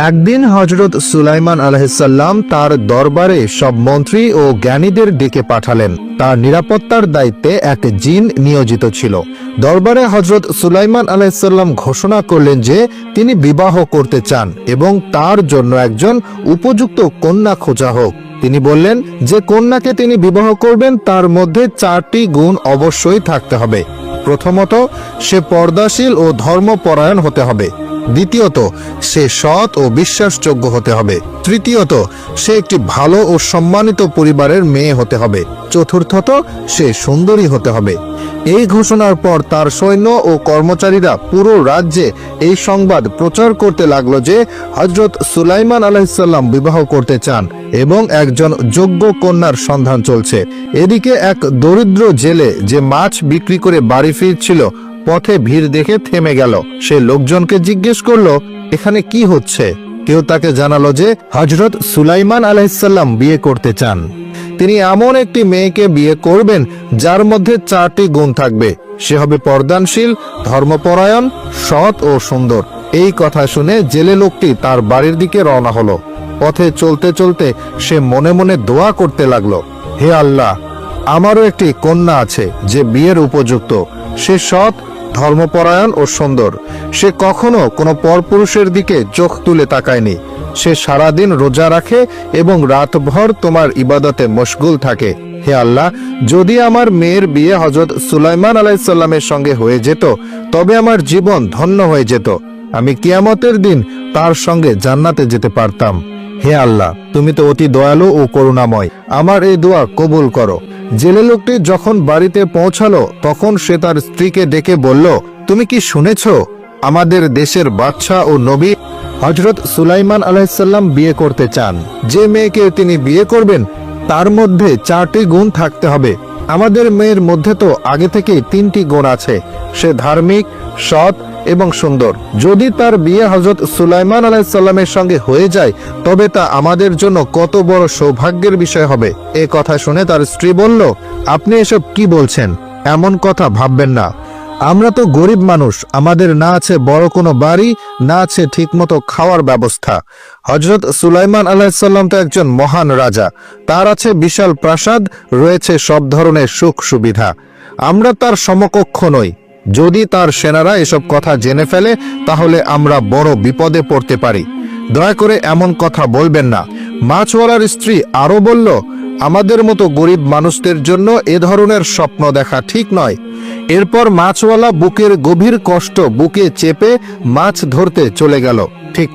একদিন হযরত সুলাইমান আলাইহিসসালাম তার দরবারে সব মন্ত্রী ও জ্ঞানীদের ডেকে পাঠালেন। তার নিরাপত্তার দায়িত্বে এক জিন নিয়োজিত ছিল। দরবারে হযরত সুলাইমান আলাইহিসসালাম ঘোষণা করলেন যে তিনি বিবাহ করতে চান এবং তার জন্য একজন উপযুক্ত কন্যা খোঁজা হোক। তিনি বললেন যে কন্যাকে তিনি বিবাহ করবেন তার মধ্যে 4টি গুণ অবশ্যই থাকতে হবে। প্রথমত, সে পর্দাশীল ও ধর্মপরায়ণ হতে হবে। দ্বিতীয়ত, সে সৎ ও বিশ্বাসযোগ্য হতে হবে। তৃতীয়ত, সে একটি ভালো ও সম্মানিত পরিবারের মেয়ে হতে হবে। চতুর্থত, সে সুন্দরী হতে হবে। এই ঘোষণার পর তার সৈন্য ও কর্মচারীরা পুরো রাজ্যে এই সংবাদ প্রচার করতে লাগলো যে হযরত সুলাইমান আলাইহিসসালাম বিবাহ করতে চান এবং একজন যোগ্য কন্যার সন্ধান চলছে। এদিকে এক দরিদ্র জেলে যে মাছ বিক্রি করে বাড়ি ফিরছিল, পথে ভিড় দেখে থেমে গেল। সে লোকজনকে জিজ্ঞেস করলো, এখানে কি হচ্ছে? কেউ তাকে জানালো যে হযরত সুলাইমান আলাইহিসসালাম বিয়ে করতে চান। তিনি এমন একটি মেয়েকে বিয়ে করবেন যার মধ্যে 4টি গুণ থাকবে। সে হবে পর্দানশীল, ধর্মপরায়ণ, সৎ ও সুন্দর। এই কথা শুনে জেলে লোকটি তার বাড়ির দিকে রওনা হলো। পথে চলতে চলতে সে মনে মনে দোয়া করতে লাগলো, হে আল্লাহ, আমারও একটি কন্যা আছে যে বিয়ের উপযুক্ত। সে সৎ, ধর্মপরায়ণ ও সুন্দর। সে কখনো কোনো পরপুরুষের দিকে চোখ তুলে তাকায়নি। সে সারাদিন রোজা রাখে এবং রাতভর তোমার ইবাদতে মশগুল থাকে। হে আল্লাহ, যদি আমার মেয়ের বিয়ে হযরত সুলাইমান আলাইহিসসালামের সঙ্গে হয়ে যেত তবে আমার জীবন ধন্য হয়ে যেত। আমি কিয়ামতের দিন তার সঙ্গে জান্নাতে যেতে পারতাম। হে আল্লাহ, তুমি তো অতি দয়ালু ও করুণাময়, আমার এই দোয়া কবুল করো। জেলে লোকটি যখন বাড়িতে পৌঁছালো তখন সে তার স্ত্রীকে ডেকে বলল, তুমি কি শুনেছ? আমাদের দেশের বাদশা ও নবী হযরত সুলাইমান আলাইহিসসালাম বিয়ে করতে চান। যে মেয়েকে তিনি বিয়ে করবেন তার মধ্যে 4টি গুণ থাকতে হবে। আমাদের মেয়ের মধ্যে তো আগে থেকেই 3টি গুণ আছে। সে ধার্মিক, সৎ এবং সুন্দর। যদি তার বিয়ে হযরত সুলাইমান আলাইহিসসালামের সঙ্গে হয়ে যায় তবে তা আমাদের জন্য কত বড় সৌভাগ্যের বিষয় হবে। এ কথা শুনে তার স্ত্রী বলল, আপনি এসব কি বলছেন? এমন কথা ভাববেন না। আমরা তো গরিব মানুষ, আমাদের না আছে বড় কোনো বাড়ি, না আছে ঠিকমতো খাওয়ার ব্যবস্থা। হযরত সুলাইমান আলাইহিসসালাম তো একজন মহান রাজা, তার আছে বিশাল প্রাসাদ, রয়েছে সব ধরনের সুখ সুবিধা। আমরা তার সমকক্ষ নই। যদি তার সেনারা এসব কথা জেনে ফেলে তাহলে আমরা বড় বিপদে পড়তে পারি। দয়া করে এমন কথা বলবেন না। মাছওয়ালার স্ত্রী আরো বলল, আমাদের মতো গরিব মানুষদের জন্য এ ধরনের স্বপ্ন দেখা ঠিক নয়। এরপর মাছওয়ালা বুকের গভীর কষ্ট বুকে চেপে মাছ ধরতে চলে গেল। ঠিক